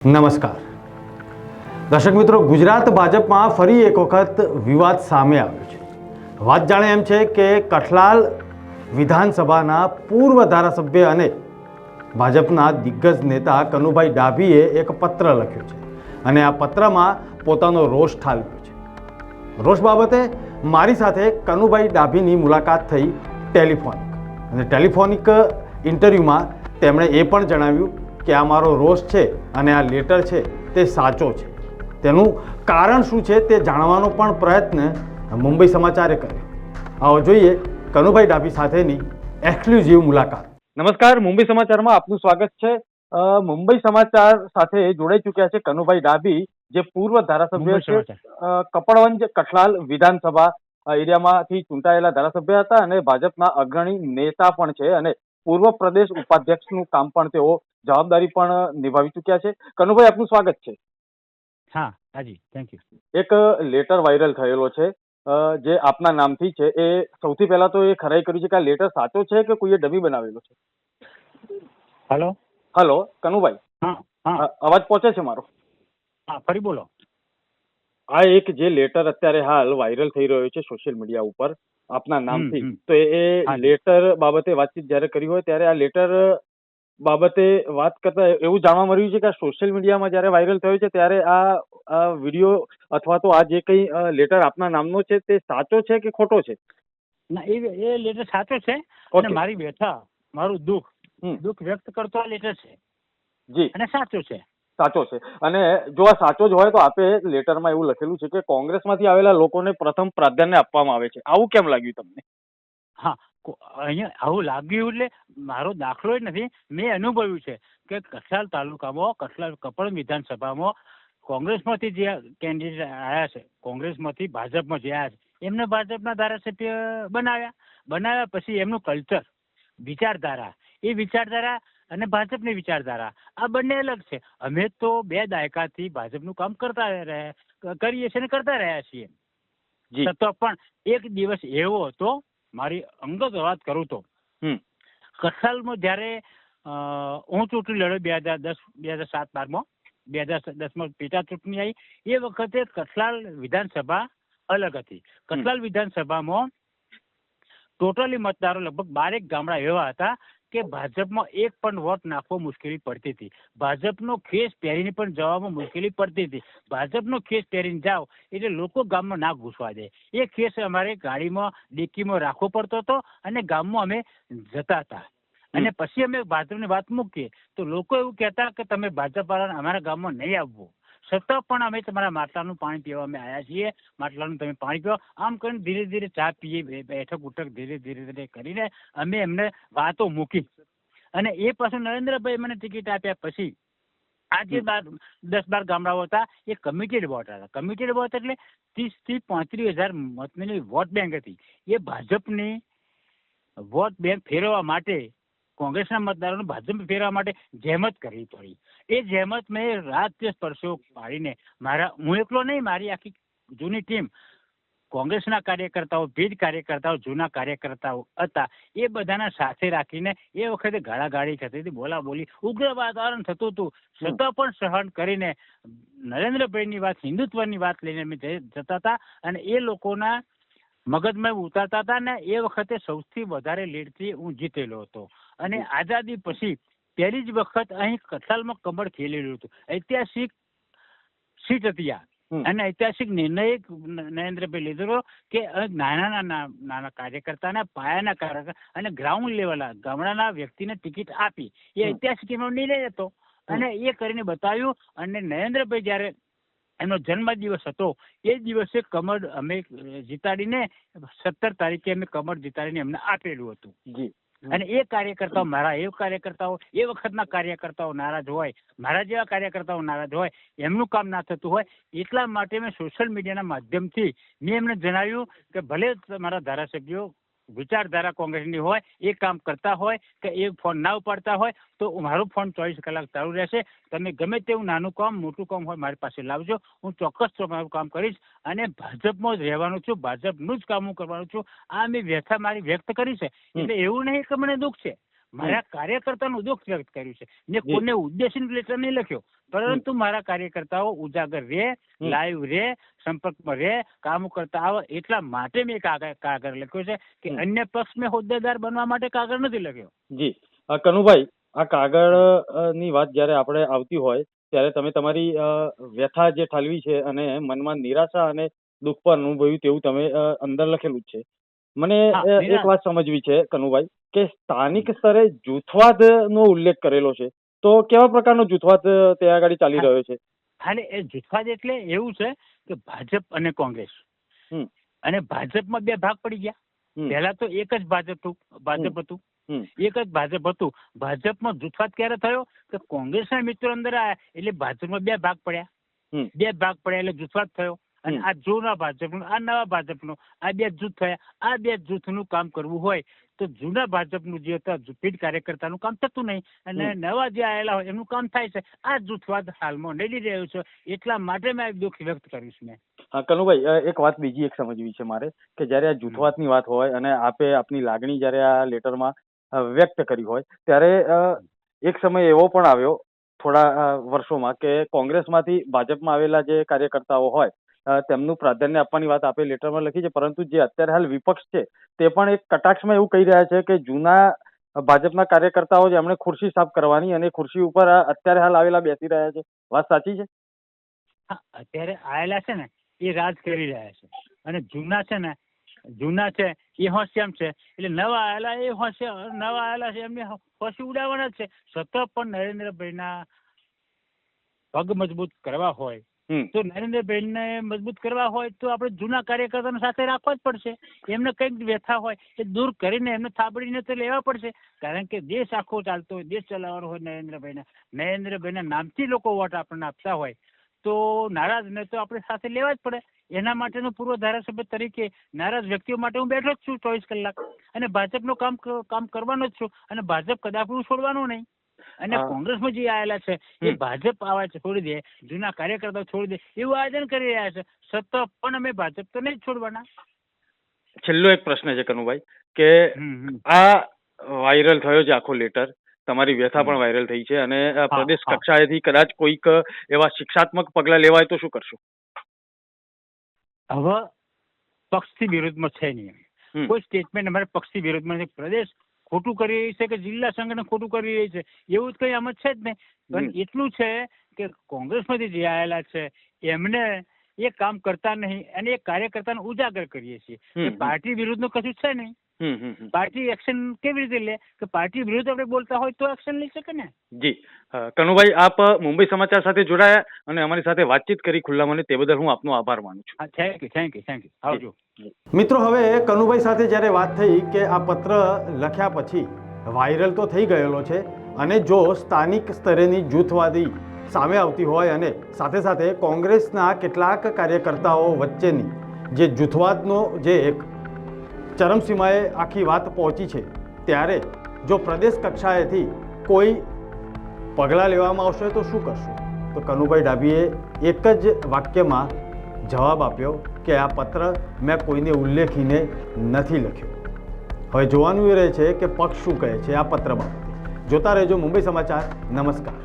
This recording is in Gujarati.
નમસ્કાર દર્શક મિત્રો, ગુજરાત ભાજપમાં ફરી એક વખત વિવાદ સામે આવ્યો છે. વાત જાણે એમ છે કે કઠલાલ વિધાનસભાના પૂર્વ ધારાસભ્ય અને ભાજપના દિગ્ગજ નેતા કનુભાઈ ડાભીએ એક પત્ર લખ્યો છે અને આ પત્રમાં પોતાનો રોષ ઠાલવ્યો છે. રોષ બાબતે મારી સાથે કનુભાઈ ડાભીની મુલાકાત થઈ ટેલિફોનિક, અને ટેલિફોનિક ઇન્ટરવ્યૂમાં તેમણે એ પણ જણાવ્યું કે આ મારો રોષ છે અને આ લેટર છે તે સાચો છે. તેનું કારણ શું છે તે જાણવાનો પણ પ્રયત્ન મુંબઈ સમાચારે કર્યો. આવો જોઈએ કનુભાઈ ડાભી સાથેની એક્સક્લુઝિવ મુલાકાત. નમસ્કાર, મુંબઈ સમાચારમાં આપનું સ્વાગત છે. મુંબઈ સમાચાર સાથે જોડાઈ ચૂક્યા છે કનુભાઈ ડાભી, જે પૂર્વ ધારાસભ્ય છે, કપડવંજ કઠલાલ વિધાનસભા એરિયામાંથી ચૂંટાયેલા ધારાસભ્ય હતા અને ભાજપના અગ્રણી નેતા પણ છે અને પૂર્વ પ્રદેશ ઉપાધ્યક્ષનું કામ પણ તેઓ જવાબદારી પણ નિભાવી ચૂક્યા છે. કનુભાઈ, આપનું સ્વાગત છે. હા હાજી, થેન્ક યુ. એક લેટર વાયરલ થયેલો છે જે આપના નામથી છે. એ સૌથી પહેલા તો એ ખરાઈ કર્યું છે કે આ લેટર સાચો છે કે કોઈએ ડમી બનાવેલો છે? હેલો હેલો કનુભાઈ, હા હા અવાજ પહોંચે છે મારો? હા, ફરી બોલો. આ એક જે લેટર અત્યારે હાલ વાયરલ થઈ રહ્યો છે સોશિયલ મીડિયા ઉપર આપના નામથી, તો એ લેટર બાબતે વાતચીત જ્યારે કરી હોય ત્યારે આ લેટર બાબતે વાત કરતા એવું જાણવા મળ્યું છે કે આ સોશિયલ મીડિયામાં જ્યારે વાયરલ થયો છે ત્યારે આ વિડીયો અથવા તો આ જે કંઈ લેટર આપના નામનો છે તે સાચો છે કે ખોટો છે? ના, એ લેટર સાચો છે અને મારી વ્યથા, મારું દુઃખ વ્યક્ત કરતો આ લેટર છે. જી, અને સાચો છે. સાચો છે. અને જો આ સાચો જ હોય તો આપે લેટરમાં એવું લખેલું છે કે કોંગ્રેસમાંથી આવેલા લોકોને પ્રથમ પ્રાધાન્ય આપવામાં આવે છે. આવું કેમ લાગ્યું તમને? હા, અહીંયા આવું લાગ્યું એટલે મારો દાખલો જ નથી, મેં અનુભવ્યું છે કે કઠલાલ તાલુકામાં, કઠલાલ કપડ વિધાનસભામાં કોંગ્રેસમાંથી જે કેન્ડિડેટ આવ્યા છે, કોંગ્રેસમાંથી ભાજપમાં જે આવ્યા છે, એમને ભાજપના ધારાસભ્ય બનાવ્યા પછી એમનું કલ્ચર, વિચારધારા, એ વિચારધારા અને ભાજપની વિચારધારા આ બંને અલગ છે. અમે તો 2 દાયકાથી ભાજપનું કામ કરીએ છીએ અને કરતા રહ્યા છીએ. છતાં પણ એક દિવસ એવો હતો, મારી અંગત વાત કરું તો કઠલાલમાં જ્યારે હું ચૂંટણી લડ્યો 2007-12માં, 2010માં પેટા ચૂંટણી આવી, એ વખતે કઠલાલ વિધાનસભા અલગ હતી. કઠલાલ વિધાનસભામાં ટોટલી મતદારો લગભગ 12 ગામડા એવા હતા કે ભાજપમાં એક પણ વોટ નાખવો મુશ્કેલી પડતી હતી. ભાજપનો ખેસ પહેરીને પણ જવામાં મુશ્કેલી પડતી હતી. ભાજપનો ખેસ પહેરીને જાઓ એટલે લોકો ગામમાં ના ઘૂસવા દે. એ ખેસ અમારે ગાડીમાં ડેકીમાં રાખવો પડતો હતો અને ગામમાં અમે જતા હતા. અને પછી અમે ભાજપની વાત મૂકીએ તો લોકો એવું કહેતા કે તમે ભાજપ વાળાને અમારા ગામમાં નહીં આવવું. છતાં પણ અમે તમારા માટલાનું પાણી પીવા અમે આવ્યા છીએ, માટલાનું તમે પાણી પીવો. આમ કરીને ધીરે ધીરે ચા પીએ, બેઠક ઉઠક ધીરે ધીરે કરીને અમે એમને વાતો મૂકી. અને એ પાછું નરેન્દ્રભાઈ મને ટિકિટ આપ્યા પછી આ જે 10-12 ગામડાઓ હતા એ કમિટેડ વોટ હતા. કમિટેડ વોટ એટલે 30,000 થી 35,000 મતની વોટ બેંક હતી. એ ભાજપની વોટ બેંક ફેરવવા માટે, કોંગ્રેસના મતદારોને ભાજપ ફેરવા માટે જહેમત કરવી પડી. એ જહેમત મેં રાત દિવસ પરસેવો પાડીને, હું એકલો નહીં, મારી આખી જૂની ટીમ, કોંગ્રેસના કાર્યકર્તાઓ, ભીડ કાર્યકર્તાઓ, જૂના કાર્યકર્તાઓ હતા, એ બધાના સાથે રાખીને એ વખતે ગાળાગાળી થતી હતી, બોલાબોલી, ઉગ્ર વાતાવરણ થતું હતું. છતાં પણ સહન કરીને નરેન્દ્રભાઈની વાત, હિન્દુત્વની વાત લઈને અમે જતા હતા અને એ લોકોના મગજમાં ઉતારતા હતા. ને એ વખતે સૌથી વધારે લીડથી હું જીતેલો હતો. અને આઝાદી પછી પહેલી જ વખત અહીં કઠલાલમાં કમળ ખેલેલું હતું. ઐતિહાસિક સીટ હતી આ. અને ઐતિહાસિક નિર્ણય નરેન્દ્રભાઈ લીધેલો કે નાના કાર્યકર્તાના, પાયાના કાર્યકર્તા અને ગ્રાઉન્ડ લેવલ ગામડાના વ્યક્તિને ટિકિટ આપી. એ ઐતિહાસિક એનો નિર્ણય હતો અને એ કરીને બતાવ્યું. અને નરેન્દ્રભાઈ જ્યારે એનો જન્મદિવસ હતો એ દિવસે કમળ અમે જીતાડીને 17 તારીખે અમે કમળ જીતાડીને એમને આપેલું હતું. અને એ કાર્યકર્તાઓ, મારા એ કાર્યકર્તાઓ, એ વખતના કાર્યકર્તાઓ નારાજ હોય, મારા જેવા કાર્યકર્તાઓ નારાજ હોય, એમનું કામ ના થતું હોય, એટલા માટે મેં સોશિયલ મીડિયાના માધ્યમથી મેં એમને જણાવ્યું કે ભલે મારા ધારાસભ્યો વિચારધારા કોંગ્રેસની હોય, એ કામ કરતા હોય કે એ ફોન ના ઉપાડતા હોય તો મારો ફોન 24 કલાક ચાલુ રહેશે. તમે ગમે તેવું નાનું કામ, મોટું કામ હોય મારી પાસે લાવજો, હું ચોક્કસ તમારું કામ કરીશ. અને ભાજપમાં જ રહેવાનું છું, ભાજપનું જ કામ હું કરવાનું છું. આ મેં વ્યથા મારી વ્યક્ત કરી છે. એટલે એવું નહીં કે મને દુઃખ છે, મારા કાર્યકર્તાનું દુઃખ વ્યક્ત કર્યું છે. મેં જી. કોઈને ઉદ્દેશીને લેટર નહીં લખ્યો, પરંતુ મારા કાર્યકર્તાઓ ઉજાગર રહે, લાઈવ રહે, સંપર્કમાં રહે, કામ કરતા આવે એટલા માટે મેં કાગળ લખ્યો છે કે અન્ય પક્ષ મેં હોદ્દેદાર બનવા માટે કાગળ નથી લખ્યો. જી. કનુભાઈ, આ કાગળ ની વાત જ્યારે આપણે આવતી હોય ત્યારે તમે તમારી વ્યથા જે ઠાલવી છે અને મનમાં નિરાશા અને દુઃખ પણ અનુભવ્યું તેવું તમે અંદર લખેલું જ છે. મને એક વાત સમજવી છે કનુભાઈ કે સ્થાનિક સ્તરે જૂથવાદ નો ઉલ્લેખ કરેલો છે, તો કેવા પ્રકારનો જૂથવાદ ત્યાં આગળ ચાલી રહ્યો છે? ખાલી એ જૂથવાદ એટલે એવું છે કે ભાજપ અને કોંગ્રેસ, અને ભાજપમાં બે ભાગ પડી ગયા. પહેલા તો એક જ ભાજપ હતું, એક જ ભાજપ હતું. ભાજપમાં જૂથવાદ ક્યારે થયો કે કોંગ્રેસના મિત્રો અંદર આવ્યા એટલે ભાજપમાં બે ભાગ પડ્યા એટલે જૂથવાદ થયો. અને આ જૂના ભાજપનું, આ નવા ભાજપનું, આ બે જૂથ થયા. આ બે જૂથનું કામ કરવું હોય તો જૂના ભાજપનું જે પીઢ કાર્યકર્તાનું કામ થતું નહીં, અને નવા જે આવેલા હોય એમનું કામ થાય છે. આ જૂથવાદ હાલમાં નડી રહ્યો છે, એટલા માટે મેં દુઃખ વ્યક્ત કર્યું છે. હા કનુભાઈ, એક વાત બીજી એક સમજવી છે મારે કે જ્યારે આ જૂથવાદની વાત હોય અને આપે આપની લાગણી જ્યારે આ લેટરમાં વ્યક્ત કરી હોય ત્યારે એક સમય એવો પણ આવ્યો થોડા વર્ષોમાં કે કોંગ્રેસમાંથી ભાજપમાં આવેલા જે કાર્યકર્તાઓ હોય તેમનું પ્રાધાન્ય આપવાની વાત આપે લેટરમાં લખી છે, પરંતુ જે અત્યારે હાલ વિપક્ષ છે તે પણ એક કટાક્ષમાં એવું કહી રહ્યા છે કે જૂના ભાજપના કાર્યકર્તાઓ જેમણે ખુરશી સાફ કરવાની અને ખુરશી ઉપર અત્યારે હાલ આવેલા બેસી રહ્યા છે. વાત સાચી છે? હા, અત્યારે આવેલા છે ને એ રાજ કરી રહ્યા છે, અને જૂના છે એ હોશિયાર છે, એટલે નવા આવેલા છે એમને હોશી ઉડાવવાના જ છે. સતત પણ નરેન્દ્રભાઈના પગ મજબૂત કરવા હોય તો નરેન્દ્રભાઈને મજબૂત કરવા હોય તો આપણે જૂના કાર્યકર્તાને સાથે રાખવા જ પડશે. એમને કંઈક વ્યથા હોય એ દૂર કરીને એમને થાબડીને તો લેવા પડશે, કારણ કે દેશ આખો ચાલતો હોય, દેશ ચલાવવાનો હોય નરેન્દ્રભાઈના નામથી લોકો વોટ આપણને આપતા હોય તો નારાજને તો આપણે સાથે લેવા જ પડે. એના માટેનો પૂર્વ ધારાસભ્ય તરીકે નારાજ વ્યક્તિઓ માટે હું બેઠો જ છું 24 કલાક, અને ભાજપનું કામ કરવાનો જ છું, અને ભાજપ કદાચ હું છોડવાનું નહીં. અને કોંગ્રેસમાં જે આવેલા છે એ ભાજપ આવા છોડી દે, જૂના કાર્યકર્તાઓ છોડી દે એવું આયોજન કરી રહ્યા છે. સત્તા પણ અમે ભાજપ તો નહીં છોડવાના. છેલ્લો એક પ્રશ્ન છે કનુભાઈ કે આ વાયરલ થયો છે આખો લેટર, તમારી વ્યથા પણ વાયરલ થઈ છે અને પ્રદેશ કક્ષાએથી કદાચ કોઈક એવા શિક્ષાત્મક પગલા લેવાય તો શું કરશો? હવે પક્ષથી વિરોધમાં છે નહીં, કોઈ સ્ટેટમેન્ટ અમારે પક્ષથી વિરોધમાં છે. પ્રદેશ ખોટું કરી રહી છે કે જિલ્લા સંગઠન ખોટું કરી રહી છે એવું કઈ આમ છે જ નહીં. પણ એટલું છે કે કોંગ્રેસમાંથી જે આવેલા છે એમને એ કામ કરતા નહીં, અને એ કાર્યકર્તાને ઉજાગર કરીએ છીએ. પાર્ટી વિરુદ્ધનું કશું છે નહીં. પાર્ટી એક્શન કેવી રીતે લે કે પાર્ટી વિરુદ્ધ આપણે બોલતા હોય તો એક્શન લઈ શકે ને. જી. કનુભાઈ, આપ મુંબઈ સમાચાર સાથે જોડાયા અને અમારી સાથે વાતચીત કરી ખુલ્લા મને, તે બદલ હું આપનો આભાર માનું છું. Thank you. આવજો. મિત્રો, હવે કનુભાઈ સાથે જ્યારે વાત થઈ કે આ પત્ર લખ્યા પછી વાયરલ તો થઈ ગયેલો છે, અને જો સ્થાનિક સ્તરેની જૂથવાદી સામે આવતી હોય અને સાથે સાથે કોંગ્રેસના કેટલાક કાર્યકર્તાઓ વચ્ચેની જે જૂથવાદનો જે એક ચરમસીમાએ આખી વાત પહોંચી છે, ત્યારે જો પ્રદેશ કક્ષાએથી કોઈ પગલાં લેવામાં આવશે તો શું કરશો? તો કનુભાઈ ડાભીએ એક જ વાક્યમાં જવાબ આપ્યો કે આ પત્ર મેં કોઈને ઉલ્લેખીને નથી લખ્યો. હવે જોવાનું એ રહે છે કે પક્ષ શું કહે છે આ પત્ર બાબતે. જોતા રહેજો મુંબઈ સમાચાર. નમસ્કાર.